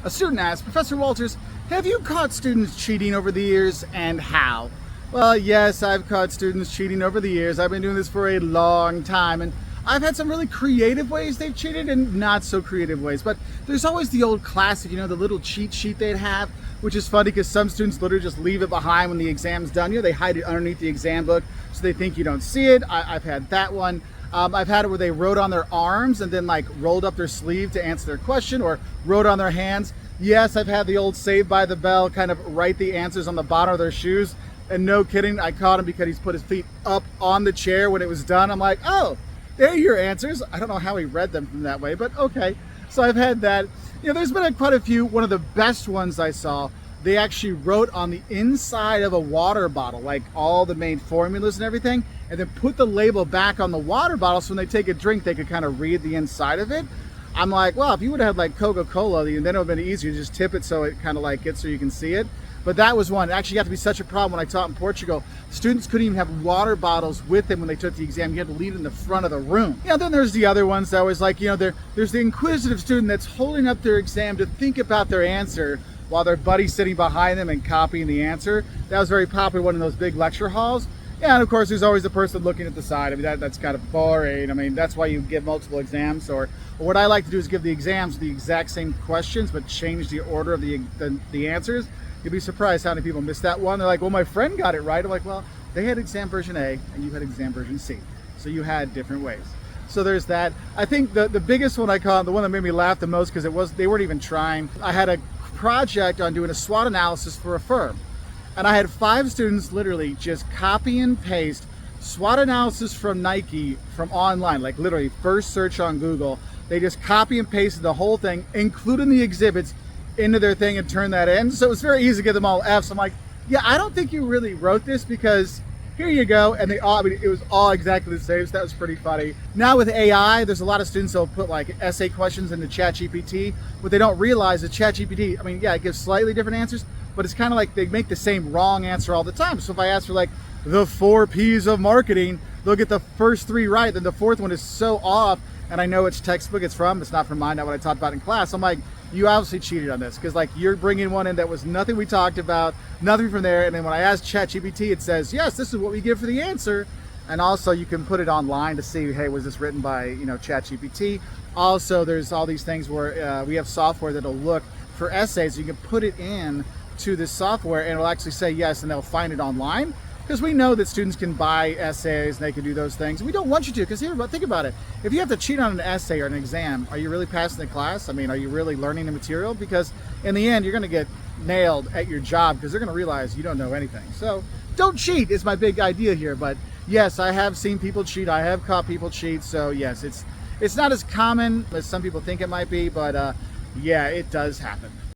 A student asked, Professor Walters, have you caught students cheating over the years and how? Well, yes, I've caught students cheating over the years. I've been doing this for a long time, and I've had some really creative ways they've cheated and not so creative ways. But there's always the old classic, the little cheat sheet they'd have, which is funny because some students literally just leave it behind when the exam's done. They hide it underneath the exam book so they think you don't see it. I've had that one. I've had it where they wrote on their arms and then rolled up their sleeve to answer their question, or wrote on their hands. Yes, I've had the old Saved by the Bell kind of write the answers on the bottom of their shoes. And no kidding, I caught him because he's put his feet up on the chair when it was done. I'm like, oh, there are your answers. I don't know how he read them from that way, but okay. So I've had that. There's been quite a few. One of the best ones I saw, they actually wrote on the inside of a water bottle, like all the main formulas and everything, and then put the label back on the water bottle so when they take a drink, they could kind of read the inside of it. I'm like, well, if you would have had Coca-Cola, then it would have been easier to just tip it so it kind of gets so you can see it. But that was one. It actually got to be such a problem when I taught in Portugal. Students couldn't even have water bottles with them when they took the exam. You had to leave it in the front of the room. Then there's the other ones that was there's the inquisitive student that's holding up their exam to think about their answer while their buddy's sitting behind them and copying the answer. That was very popular one in those big lecture halls. And of course, there's always the person looking at the side. That's kind of boring. That's why you give multiple exams. Or what I like to do is give the exams the exact same questions, but change the order of the answers. You'd be surprised how many people miss that one. They're like, well, my friend got it right. I'm like, well, they had exam version A and you had exam version C. So you had different ways. So there's that. I think the biggest one I caught, the one that made me laugh the most, because they weren't even trying. I had a project on doing a SWOT analysis for a firm. And I had 5 students literally just copy and paste SWOT analysis from Nike from online, literally first search on Google. They just copy and pasted the whole thing, including the exhibits, into their thing and turn that in. So it was very easy to give them all Fs. I'm like, yeah, I don't think you really wrote this, because here you go. And it was all exactly the same. So that was pretty funny. Now with AI, there's a lot of students that'll put essay questions into ChatGPT. What they don't realize is ChatGPT, it gives slightly different answers, but it's kind of they make the same wrong answer all the time. So if I ask for the 4 Ps of marketing, they'll get the first 3 right. Then the 4th one is so off, and I know which textbook it's from. It's not from mine, not what I talked about in class. I'm like, you obviously cheated on this, because you're bringing one in that was nothing we talked about, nothing from there. And then when I asked ChatGPT, it says, yes, this is what we give for the answer. And also you can put it online to see, hey, was this written by, ChatGPT? Also, there's all these things where we have software that'll look for essays. You can put it in to this software and it'll actually say yes, and they'll find it online. Because we know that students can buy essays and they can do those things. We don't want you to, because think about it. If you have to cheat on an essay or an exam, are you really passing the class? Are you really learning the material? Because in the end, you're going to get nailed at your job, because they're going to realize you don't know anything. So don't cheat is my big idea here. But yes, I have seen people cheat. I have caught people cheat. So yes, it's not as common as some people think it might be, but yeah, it does happen.